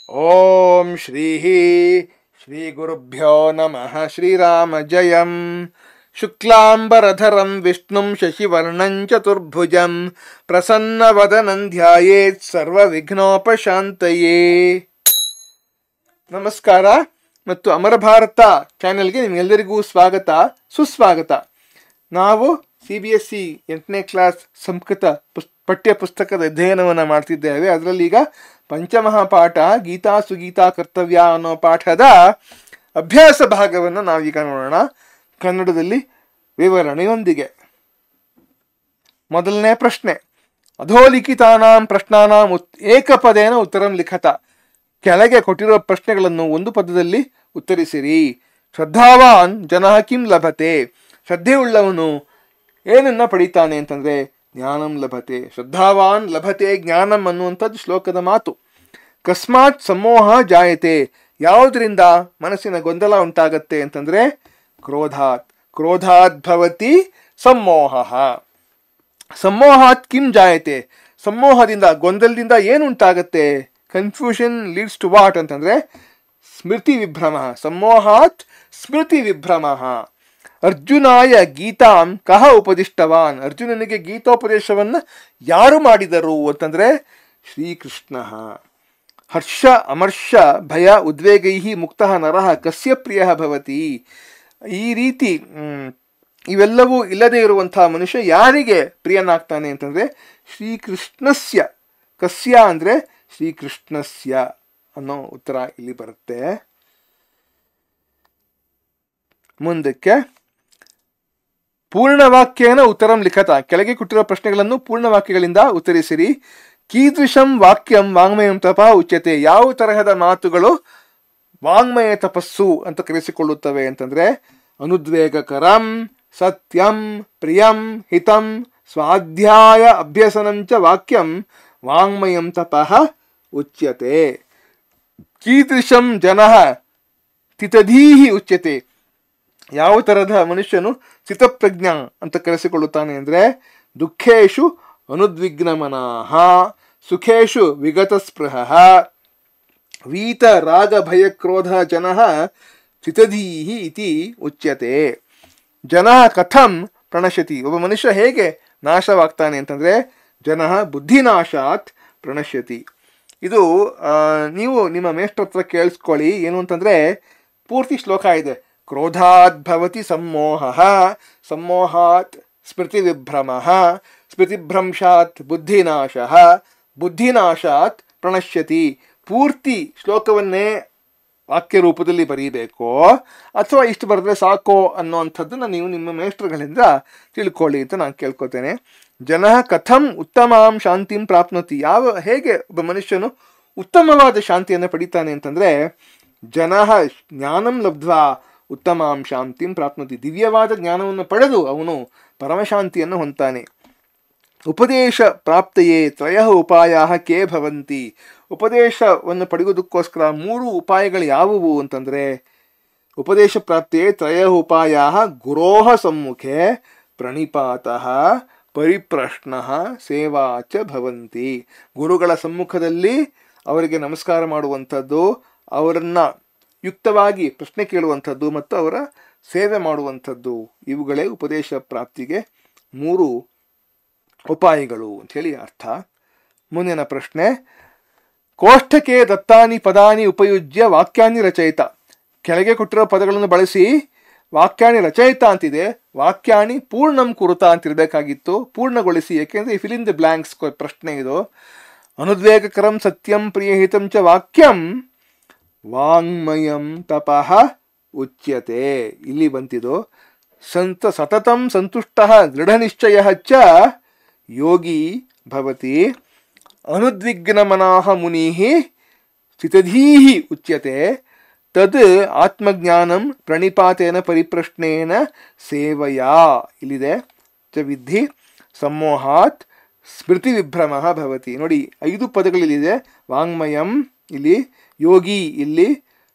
ಓಂ ಶ್ರೀ ಶ್ರೀ ಗುರುಭ್ಯೋ ನಮಃ. ಶ್ರೀರಾಮ ಜಯಂ. ಶುಕ್ಲಾಂಬರಧರಂ ವಿಷ್ಣುಂ ಶಶಿವರ್ಣಂ ಚತುರ್ಭುಜಂ ಪ್ರಸನ್ನವದನಂ ಧ್ಯಾಯೇತ್ ಸರ್ವವಿಘ್ನೋಪಶಾಂತಯೇ. ನಮಸ್ಕಾರ ಮತ್ತು ಅಮರ ಭಾರತ ಚಾನೆಲ್ಗೆ ನಿಮ್ಗೆಲ್ಲರಿಗೂ ಸ್ವಾಗತ, ಸುಸ್ವಾಗತ. ನಾವು CBSE 8ನೇ ಕ್ಲಾಸ್ ಸಂಸ್ಕೃತ ಪಠ್ಯ ಪುಸ್ತಕದ ಅಧ್ಯಯನವನ್ನು ಮಾಡ್ತಿದ್ದೇವೆ. ಅದರಲ್ಲಿ ಈಗ ಪಂಚಮಹಾಪಾಠ ಗೀತಾ ಸುಗೀತಾ ಕರ್ತವ್ಯ ಅನ್ನೋ ಪಾಠದ ಅಭ್ಯಾಸ ಭಾಗವನ್ನು ನಾವೀಗ ನೋಡೋಣ, ಕನ್ನಡದಲ್ಲಿ ವಿವರಣೆಯೊಂದಿಗೆ. ಮೊದಲನೇ ಪ್ರಶ್ನೆ, ಅಧೋಲಿಖಿತಾನಾಂ ಪ್ರಶ್ನಾನಾಂ ಏಕಪದೇನ ಉತ್ತರಂ ಲಿಖತ. ಕೆಳಗೆ ಕೊಟ್ಟಿರುವ ಪ್ರಶ್ನೆಗಳನ್ನು ಒಂದು ಪದದಲ್ಲಿ ಉತ್ತರಿಸಿರಿ. ಶ್ರದ್ಧಾವಾನ್ ಜನಃ ಕಿಂ ಲಭತೆ. ಶ್ರದ್ಧೆಯುಳ್ಳವನು ಏನನ್ನ ಪಡಿತಾನೆ ಅಂತಂದ್ರೆ ಜ್ಞಾನಂ ಲಭತೆ. ಶ್ರದ್ಧಾವಾನ್ ಲಭತೆ ಜ್ಞಾನಂ ಅನ್ನುವಂಥದ್ದು ಶ್ಲೋಕದ ಮಾತು. ಕಸ್ಮಾತ್ ಸಮೋಹ ಜಾಯತೆ. ಯಾವುದರಿಂದ ಮನಸ್ಸಿನ ಗೊಂದಲ ಉಂಟಾಗತ್ತೆ ಅಂತಂದ್ರೆ ಕ್ರೋಧಾತ್. ಕ್ರೋಧಾತ್ ಭವತಿ ಸಮೋಹ. ಸಮೋಹಾತ್ ಕಿಂ ಜಾಯತೆ. ಸಮೋಹದಿಂದ, ಗೊಂದಲದಿಂದ ಏನುಂಟಾಗತ್ತೆ? ಕನ್ಫ್ಯೂಷನ್ ಲೀಡ್ಸ್ ಟು ವಾಟ್ ಅಂತಂದ್ರೆ ಸ್ಮೃತಿ ವಿಭ್ರಮ. ಸಮೋಹಾತ್ ಸ್ಮೃತಿ ವಿಭ್ರಮ. ಅರ್ಜುನಾಯ ಗೀತಾಂ ಕಹ ಉಪದಿಷ್ಟವಾನ್. ಅರ್ಜುನನಿಗೆ ಗೀತೋಪದೇಶವನ್ನ ಯಾರು ಮಾಡಿದರು ಅಂತಂದ್ರೆ ಶ್ರೀಕೃಷ್ಣ. ಹರ್ಷ ಅಮರ್ಷ ಭಯ ಉದ್ವೇಗೈ ಮುಕ್ತಃ ನರಃ ಕಸ್ಯ ಪ್ರಿಯ ಭವತಿ. ಈ ರೀತಿ ಇವೆಲ್ಲವೂ ಇಲ್ಲದೆ ಇರುವಂತಹ ಮನುಷ್ಯ ಯಾರಿಗೆ ಪ್ರಿಯನಾಗ್ತಾನೆ ಅಂತಂದ್ರೆ ಶ್ರೀಕೃಷ್ಣಸ್ಯ. ಕಸ್ಯ ಅಂದ್ರೆ ಶ್ರೀಕೃಷ್ಣಸ್ಯ ಅನ್ನೋ ಉತ್ತರ ಇಲ್ಲಿ ಬರುತ್ತೆ. ಮುಂದಕ್ಕೆ ಪೂರ್ಣವಾಕ್ಯೇನ ಉತ್ತರಂ ಲಿಖತ. ಕೆಳಗೆ ಕೊಟ್ಟಿರುವ ಪ್ರಶ್ನೆಗಳನ್ನು ಪೂರ್ಣವಾಕ್ಯಗಳಿಂದ ಉತ್ತರಿಸಿರಿ. ಕೀದೃಶಂ ವಾಕ್ಯಂ ವಾಂಗ್ಮಯಂ ತಪಃ ಉಚ್ಯತೆ. ಯಾವ ತರಹದ ಮಾತುಗಳು ವಾಂಗ್ಮಯ ತಪಸ್ಸು ಅಂತ ಕರೆಸಿಕೊಳ್ಳುತ್ತವೆ ಅಂತಂದ್ರೆ ಅನುದ್ವೇಗಕರಂ, ಸತ್ಯಂ, ಪ್ರಿಯಂ, ಹಿತಂ, ಸ್ವಾಧ್ಯಾಯ ಅಭ್ಯಸನಂಚ ವಾಕ್ಯಂ ವಾಂಗ್ಮಯಂ ತಪಃ ಉಚ್ಯತೆ. ಕೀದೃಶಂ ಜನಃ ತಿತಧೀಹಿ ಉಚ್ಯತೆ. ಯಾವ ತರಹದ ಮನುಷ್ಯನು ಚಿತ್ತಪ್ರಜ್ಞ ಅಂತ ಕರೆಸಿಕೊಳ್ಳುತ್ತಾನೆ ಅಂದ್ರೆ ದುಃಖೇಶು ಅನುದ್ವಿಗ್ನಮನಃ, ಸುಖೇಶು ವಿಗತಸ್ಪೃಹಃ, ವೀತ ರಾಗ ಭಯ ಕ್ರೋಧ ಜನಃ ಚಿತಧೀಹಿ ಇತಿ ಉಚ್ಯತೆ. ಜನಃ ಕಥಂ ಪ್ರಣಶ್ಯತಿ. ಒಬ್ಬ ಮನುಷ್ಯ ಹೇಗೆ ನಾಶವಾಗ್ತಾನೆ ಅಂತಂದ್ರೆ ಜನಃ ಬುದ್ಧಿನಾಶಾತ್ ಪ್ರಣಶ್ಯತಿ. ಇದು ನೀವು ನಿಮ್ಮ ಮೇಷ್ಟ್ರ ಹತ್ರ ಕೇಳಿಸ್ಕೊಳ್ಳಿ. ಏನು ಅಂತಂದ್ರೆ ಪೂರ್ತಿ ಶ್ಲೋಕ ಇದೆ. ಕ್ರೋಧಾತ್ ಭವತಿ ಸಮೋಹಃ, ಸಮೋಹಾತ್ ಸ್ಮೃತಿ ವಿಭ್ರಮಃ, ಸ್ಮೃತಿಭ್ರಂಶಾತ್ ಬುದ್ಧಿನಾಶಃ, ಬುದ್ಧಿನಾಶಾತ್ ಪ್ರಣಶ್ಯತಿ. ಪೂರ್ತಿ ಶ್ಲೋಕವನ್ನೇ ವಾಕ್ಯ ರೂಪದಲ್ಲಿ ಬರೀಬೇಕೋ ಅಥವಾ ಇಷ್ಟು ಬರೆದ್ರೆ ಸಾಕೋ ಅನ್ನೋವಂಥದ್ದನ್ನು ನೀವು ನಿಮ್ಮ ಮೇಷ್ಟ್ರುಗಳಿಂದ ತಿಳ್ಕೊಳ್ಳಿ ಅಂತ ನಾನು ಕೇಳ್ಕೊತೇನೆ. ಜನಃ ಕಥಂ ಉತ್ತಮಾಂ ಶಾಂತಿಂ ಪ್ರಾಪ್ನೋತಿ. ಹೇಗೆ ಒಬ್ಬ ಮನುಷ್ಯನು ಉತ್ತಮವಾದ ಶಾಂತಿಯನ್ನು ಪಡಿತಾನೆ ಅಂತಂದ್ರೆ ಜನಃ ಜ್ಞಾನಂ ಲಬ್ಧ್ವಾ ಉತ್ತಮಾಂ ಶಾಂತಿಂ ಪ್ರಾಪ್ನೋತಿ. ದಿವ್ಯವಾದ ಜ್ಞಾನವನ್ನು ಪಡೆದು ಅವನು ಪರಮಶಾಂತಿಯನ್ನು ಹೊಂತಾನೆ. ಉಪದೇಶ ಪ್ರಾಪ್ತೆಯೇ ತ್ರಯಃ ಉಪಾಯಾಃ ಕೇ ಭವಂತಿ. ಉಪದೇಶವನ್ನು ಪಡೆಯುವುದಕ್ಕೋಸ್ಕರ 3 ಉಪಾಯಗಳು ಯಾವುವು ಅಂತಂದ್ರೆ ಉಪದೇಶ ಪ್ರಾಪ್ತಿಯೇ ತ್ರಯಃ ಉಪಾಯಾಃ ಗುರೋಃ ಸಮ್ಮುಖೆ ಪ್ರಣಿಪಾತಃ ಪರಿಪ್ರಶ್ನಃ ಸೇವಾ ಚ ಭವಂತಿ. ಗುರುಗಳ ಸಮ್ಮುಖದಲ್ಲಿ ಅವರಿಗೆ ನಮಸ್ಕಾರ ಮಾಡುವಂಥದ್ದು, ಅವರನ್ನ ಯುಕ್ತವಾಗಿ ಪ್ರಶ್ನೆ ಕೇಳುವಂಥದ್ದು ಮತ್ತು ಅವರ ಸೇವೆ ಮಾಡುವಂಥದ್ದು, ಇವುಗಳೇ ಉಪದೇಶ ಪ್ರಾಪ್ತಿಗೆ 3 ಉಪಾಯಗಳು ಅಂಥೇಳಿ ಅರ್ಥ. ಮುಂದಿನ ಪ್ರಶ್ನೆ, ಕೋಷ್ಠಕ್ಕೆ ದತ್ತಾನಿ ಪದಾನಿ ಉಪಯುಜ್ಯ ವಾಕ್ಯಾನಿ ರಚಯಿತ. ಕೆಳಗೆ ಕೊಟ್ಟಿರೋ ಪದಗಳನ್ನು ಬಳಸಿ ವಾಕ್ಯಾನಿ ರಚಯಿತ ಅಂತಿದೆ, ವಾಕ್ಯಾನಿ ಪೂರ್ಣಂ ಕುರುತ ಅಂತಿರಬೇಕಾಗಿತ್ತು. ಪೂರ್ಣಗೊಳಿಸಿ, ಯಾಕೆಂದ್ರೆ ಫಿಲ್ ಇನ್ ದಿ ಬ್ಲಾಂಕ್ಸ್ ಪ್ರಶ್ನೆ ಇದು. ಅನುದ್ವೇಗಕರಂ ಸತ್ಯಂ ಪ್ರಿಯಹಿತಂ ಚ ವಾಕ್ಯಂ ವಾಂಗ್ಮಯಂ ತಪಃ ಉಚ್ಯತೆ. ಇಲ್ಲಿ ಬಂತಿದ್ದು ಸತತಂ ಸಂತುಷ್ಟಃ ದೃಢ ನಿಶ್ಚಯಃ ಚ ಯೋಗಿ ಭವತಿ. ಅನುದ್ವಿಗ್ನಮನಃ ಮುನಿಃ ಚಿತಧೀಹಿ ಉಚ್ಯತೆ. ತದ್ ಆತ್ಮಜ್ಞಾನಂ ಪ್ರಣಿಪಾತೇನ ಪರಿಪ್ರಶ್ನೇನ ಸೇವಯಾ. ಇಲ್ಲಿದೆ ಚ ವಿದ್ಧಿ ಸಮೋಹಾತ್ ಸ್ಮೃತಿ ವಿಭ್ರಮ ಭವತಿ. ನೋಡಿ 5 ಪದಗಳಿಲ್ಲಿದೆ. ವಾಂಗ್ಮಯಂ ಇಲ್ಲಿ, ಯೋಗಿ ಇಲ್ಲಿ,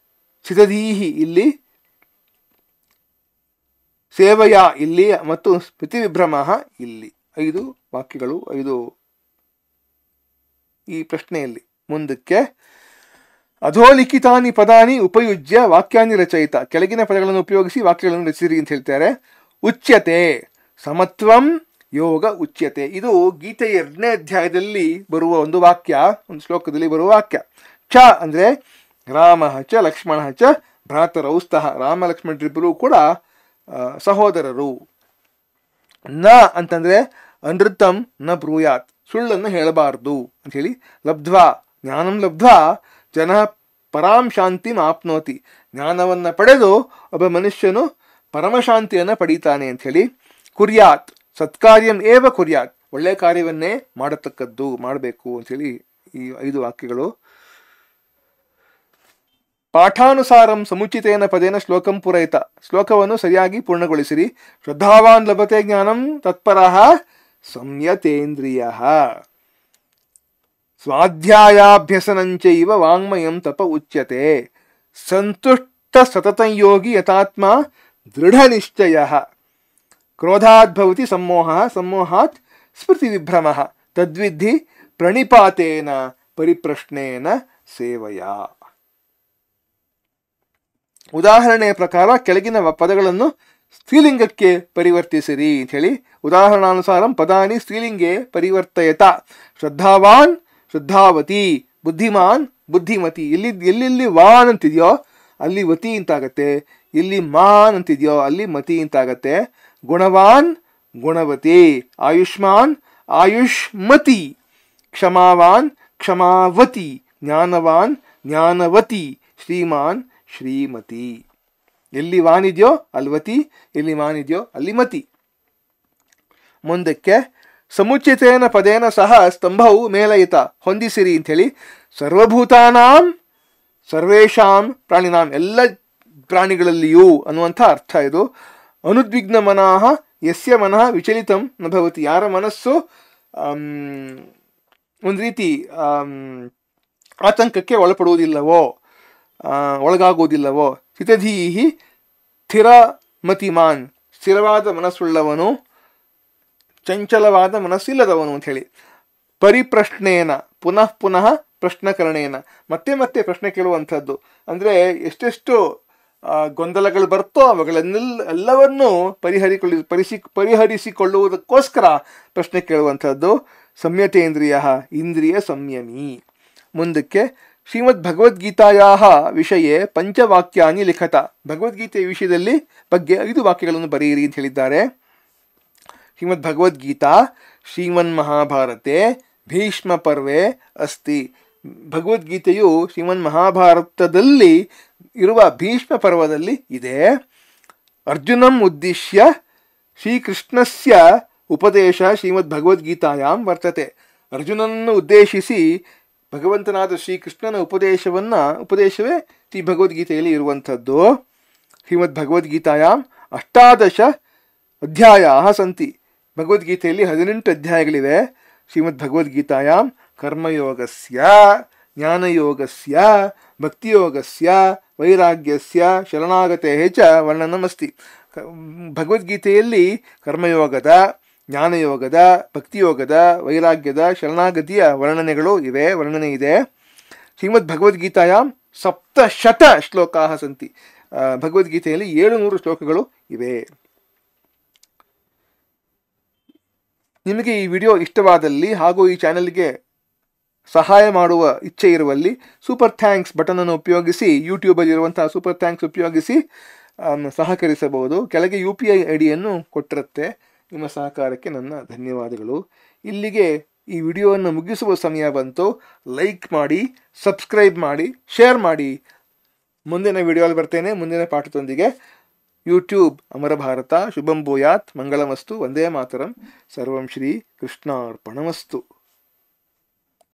ಚಿತಧೀಹಿ ಇಲ್ಲಿ, ಸೇವಯ ಇಲ್ಲಿ ಮತ್ತು ಸ್ಮೃತಿ ವಿಭ್ರಮ ಇಲ್ಲಿ. 5 ವಾಕ್ಯಗಳು, 5 ಈ ಪ್ರಶ್ನೆಯಲ್ಲಿ. ಮುಂದಕ್ಕೆ ಅಧೋಲಿಖಿತಾನಿ ಪದಾನಿ ಉಪಯುಜ್ಯ ವಾಕ್ಯಾನಿ ರಚಯಿತ, ಕೆಳಗಿನ ಪದಗಳನ್ನು ಉಪಯೋಗಿಸಿ ವಾಕ್ಯಗಳನ್ನು ರಚಿಸಿರಿ ಅಂತ ಹೇಳ್ತಾರೆ. ಉಚ್ಯತೆ ಸಮತ್ವಂ ಯೋಗ ಉಚ್ಯತೆ, ಇದು ಗೀತೆಯ 2ನೇ ಅಧ್ಯಾಯದಲ್ಲಿ ಬರುವ ಒಂದು ವಾಕ್ಯ, ಒಂದು ಶ್ಲೋಕದಲ್ಲಿ ಬರುವ ವಾಕ್ಯ. ಚ ಅಂದರೆ ರಾಮ ಚ ಲಕ್ಷ್ಮಣ ಚ ಭ್ರಾತರೌ ಸ್ತಃ, ರಾಮ ಲಕ್ಷ್ಮಣರಿಬ್ಬರು ಕೂಡ ಸಹೋದರರು. ನ ಅಂತಂದರೆ ಅನೃತಂ ನ ಬ್ರೂಯಾತ್, ಸುಳ್ಳನ್ನು ಹೇಳಬಾರ್ದು ಅಂಥೇಳಿ. ಲಬ್ಧ್ವಾ ಜ್ಞಾನಂ ಲಬ್ಧ್ವಾ ಜನ ಪರಾಂ ಶಾಂತಿಂ ಆಪ್ನೋತಿ, ಜ್ಞಾನವನ್ನು ಪಡೆದು ಒಬ್ಬ ಮನುಷ್ಯನು ಪರಮಶಾಂತಿಯನ್ನು ಪಡೀತಾನೆ ಅಂಥೇಳಿ. ಕುರ್ಯಾತ್ ಸತ್ಕಾರ್ಯಂ ಏವ ಕುರ್ಯಾತ್, ಒಳ್ಳೆಯ ಕಾರ್ಯವನ್ನೇ ಮಾಡತಕ್ಕದ್ದು, ಮಾಡಬೇಕು ಅಂಥೇಳಿ ಈ 5 ವಾಕ್ಯಗಳು. ಪಾಠಾನುಸಾರಂ ಸಮುಚಿತೇನ ಪದೇನ ಶ್ಲೋಕಂ ಪೂರಯಿತ, ಶ್ಲೋಕವನ್ನು ಸರಿಯಾಗಿ ಪೂರ್ಣಗೊಳಿಸಿರಿ. ಶ್ರದ್ಧಾವಾನ್ ಲಭತೆ ಜ್ಞಾನಂ ತತ್ಪರಃ ಸಂಯತೇಂದ್ರಿಯಃ. ಸ್ವಾಧ್ಯಾಯಾಭ್ಯಸನಂಚೈವ ವಾಂಗ್ಮಯಂ ತಪ ಉಚ್ಯತೆ. ಸಂತುಷ್ಟ ಸತತಂ ಯೋಗಿ ಯಥಾತ್ಮ ದೃಢ ನಿಶ್ಚಯಃ. ಕ್ರೋಧಾತ್ ಭವತಿ ಸಮ್ಮೋಹಃ, ಸಮ್ಮೋಹಾತ್ ಸ್ಮೃತಿ ವಿಭ್ರಮಃ. ತದ್ವಿಧಿ ಪ್ರಣಿಪಾತೇನ ಪರಿಪ್ರಶ್ನೇನ ಸೇವಯ. ಉದಾಹರಣೆಯ ಪ್ರಕಾರ ಕೆಳಗಿನ ಪದಗಳನ್ನು ಸ್ತ್ರೀಲಿಂಗಕ್ಕೆ ಪರಿವರ್ತಿಸಿರಿ ಅಂತ ಹೇಳಿ. ಉದಾಹರಣಾನುಸಾರಂ ಪದಾನಿ ಸ್ತ್ರೀಲಿಂಗೆ ಪರಿವರ್ತಯತ. ಶ್ರದ್ಧಾವಾನ್ ಶ್ರದ್ಧಾವತಿ, ಬುದ್ಧಿಮಾನ್ ಬುದ್ಧಿಮತಿ. ಎಲ್ಲೆಲ್ಲಿ ವಾನ್ ಅಂತಿದೆಯೋ ಅಲ್ಲಿ ವತಿ ಅಂತಾಗತ್ತೆ, ಇಲ್ಲಿ ಮಾನ್ ಅಂತಿದೆಯೋ ಅಲ್ಲಿ ಮತಿ ಅಂತಾಗತ್ತೆ. ಗುಣವಾನ್ ಗುಣವತಿ, ಆಯುಷ್ಮಾನ್ ಆಯುಷ್ಮತಿ, ಕ್ಷಮಾವಾನ್ ಕ್ಷಮಾವತಿ, ಜ್ಞಾನವಾನ್ ಜ್ಞಾನವತಿ, ಶ್ರೀಮಾನ್ ಶ್ರೀಮತಿ. ಎಲ್ಲಿ ವಾನ್ ಇದೆಯೋ ಅಲ್ಲಿ ವತಿ, ಎಲ್ಲಿ ಮಾನ್ ಇದೆಯೋ ಅಲ್ಲಿ ಮತಿ. ಮುಂದಕ್ಕೆ ಸಮುಚಿತೇನ ಪದೇನ ಸಹ ಸ್ತಂಭವು ಮೇಲಯಿತ, ಹೊಂದಿಸಿರಿ ಅಂಥೇಳಿ. ಸರ್ವಭೂತಾನಾಂ ಸರ್ವೇಷಾಂ ಪ್ರಾಣಿನಾಂ, ಎಲ್ಲ ಪ್ರಾಣಿಗಳಲ್ಲಿಯೂ ಅನ್ನುವಂಥ ಅರ್ಥ ಇದು. ಅನುದ್ವಿಗ್ನ ಮನಃ ಯಸ್ಯ ಮನಃ ವಿಚಲಿತಂ ನ ಭವತಿ, ಯಾರ ಮನಸ್ಸು ಒಂದು ರೀತಿ ಆತಂಕಕ್ಕೆ ಒಳಪಡುವುದಿಲ್ಲವೋ, ಒಳಗಾಗುವುದಿಲ್ಲವೋ. ಹಿತಧೀಹಿ ಸ್ಥಿರಮತಿಮಾನ್, ಸ್ಥಿರವಾದ ಮನಸ್ಸುಳ್ಳವನು, ಚಂಚಲವಾದ ಮನಸ್ಸಿಲ್ಲದವನು ಅಂಥೇಳಿ. ಪರಿಪ್ರಶ್ನೇನ ಪುನಃ ಪುನಃ ಪ್ರಶ್ನಕರಣೇನ, ಮತ್ತೆ ಮತ್ತೆ ಪ್ರಶ್ನೆ ಕೇಳುವಂಥದ್ದು. ಅಂದರೆ ಎಷ್ಟೆಷ್ಟು ಗೊಂದಲಗಳು ಬರ್ತೋ ಅವುಗಳನ್ನೆಲ್ಲವನ್ನೂ ಪರಿಹರಿಸಿಕೊಳ್ಳುವುದಕ್ಕೋಸ್ಕರ ಪ್ರಶ್ನೆ ಕೇಳುವಂಥದ್ದು. ಸಂಯತೇಂದ್ರಿಯ ಇಂದ್ರಿಯ ಸಂಯಮಿ. ಮುಂದಕ್ಕೆ ಶ್ರೀಮದ್ ಭಗವದ್ಗೀತಾಯ ವಿಷಯ ಪಂಚವಾಕ್ಯಾನಿ ಲಿಖತ, ಭಗವದ್ಗೀತೆಯ ವಿಷಯದಲ್ಲಿ ಬಗ್ಗೆ 5 ವಾಕ್ಯಗಳನ್ನು ಬರೆಯಿರಿ ಅಂತ ಹೇಳಿದ್ದಾರೆ. ಶ್ರೀಮದ್ ಭಗವದ್ಗೀತಾ ಶ್ರೀಮನ್ ಮಹಾಭಾರತೆ ಭೀಷ್ಮ ಪರ್ವೆ ಅಸ್ತಿ. ಭಗವದ್ಗೀತೆಯು ಶ್ರೀಮನ್ ಮಹಾಭಾರತದಲ್ಲಿ ಇರುವ ಭೀಷ್ಮ ಪರ್ವದಲ್ಲಿ ಇದೆ. ಅರ್ಜುನಂ ಉದ್ದೇಶ್ಯ ಶ್ರೀಕೃಷ್ಣಸ್ಯ ಉಪದೇಶ ಶ್ರೀಮದ್ ಭಗವದ್ಗೀತಾಯಾಂ ವರ್ತತೆ. ಅರ್ಜುನನನ್ನು ಉದ್ದೇಶಿಸಿ ಭಗವಂತನಾದ ಶ್ರೀಕೃಷ್ಣನ ಉಪದೇಶವೇ ಶ್ರೀ ಭಗವದ್ಗೀತೆಯಲ್ಲಿ ಇರುವಂಥದ್ದು. ಶ್ರೀಮದ್ ಭಗವದ್ಗೀತಾಯಾಂ 18 ಅಧ್ಯಾಯ ಸಂತಿ, ಭಗವದ್ಗೀತೆಯಲ್ಲಿ 18 ಅಧ್ಯಾಯಗಳಿವೆ. ಶ್ರೀಮದ್ ಭಗವದ್ಗೀತಾಯಾಂ ಕರ್ಮಯೋಗಸ್ಯ ಜ್ಞಾನಯೋಗಸ್ಯ ಭಕ್ತಿಯೋಗಸ್ಯ ವೈರಾಗ್ಯಸ್ಯ ಶರಣಾಗತೆ ಚ ವರ್ಣನಮಸ್ತಿ. ಭಗವದ್ಗೀತೆಯಲ್ಲಿ ಕರ್ಮಯೋಗದ, ಜ್ಞಾನಯೋಗದ, ಭಕ್ತಿಯೋಗದ, ವೈರಾಗ್ಯದ, ಶರಣಾಗತಿಯ ವರ್ಣನೆ ಇದೆ. ಶ್ರೀಮದ್ ಭಗವದ್ಗೀತಾಯಾಂ 700 ಶ್ಲೋಕಾ ಸಂತಿ, ಭಗವದ್ಗೀತೆಯಲ್ಲಿ 700 ಶ್ಲೋಕಗಳು ಇವೆ. ನಿಮಗೆ ಈ ವಿಡಿಯೋ ಇಷ್ಟವಾದಲ್ಲಿ ಹಾಗೂ ಈ ಚಾನೆಲ್ಗೆ ಸಹಾಯ ಮಾಡುವ ಇಚ್ಛೆ ಇರುವಲ್ಲಿ ಸೂಪರ್ ಥ್ಯಾಂಕ್ಸ್ ಬಟನನ್ನು ಉಪಯೋಗಿಸಿ, ಯೂಟ್ಯೂಬಲ್ಲಿ ಇರುವಂತಹ ಸೂಪರ್ ಥ್ಯಾಂಕ್ಸ್ ಉಪಯೋಗಿಸಿ ಸಹಕರಿಸಬಹುದು. ಕೆಳಗೆ UPI ಐಡಿಯನ್ನು ಕೊಟ್ಟಿರುತ್ತೆ. ನಿಮ್ಮ ಸಹಕಾರಕ್ಕೆ ನನ್ನ ಧನ್ಯವಾದಗಳು. ಇಲ್ಲಿಗೆ ಈ ವಿಡಿಯೋವನ್ನು ಮುಗಿಸುವ ಸಮಯ ಬಂತು. ಲೈಕ್ ಮಾಡಿ, ಸಬ್ಸ್ಕ್ರೈಬ್ ಮಾಡಿ, ಶೇರ್ ಮಾಡಿ. ಮುಂದಿನ ವಿಡಿಯೋಲ್ಲಿ ಬರ್ತೇನೆ ಮುಂದಿನ ಪಾಠದೊಂದಿಗೆ. ಯೂಟ್ಯೂಬ್ ಅಮರ ಭಾರತ. ಶುಭಂ ಭೂಯಾತ್, ಮಂಗಳಮಸ್ತು, ವಂದೇ ಮಾತರಂ. ಸರ್ವಂ ಶ್ರೀ ಕೃಷ್ಣಾರ್ಪಣಮಸ್ತು.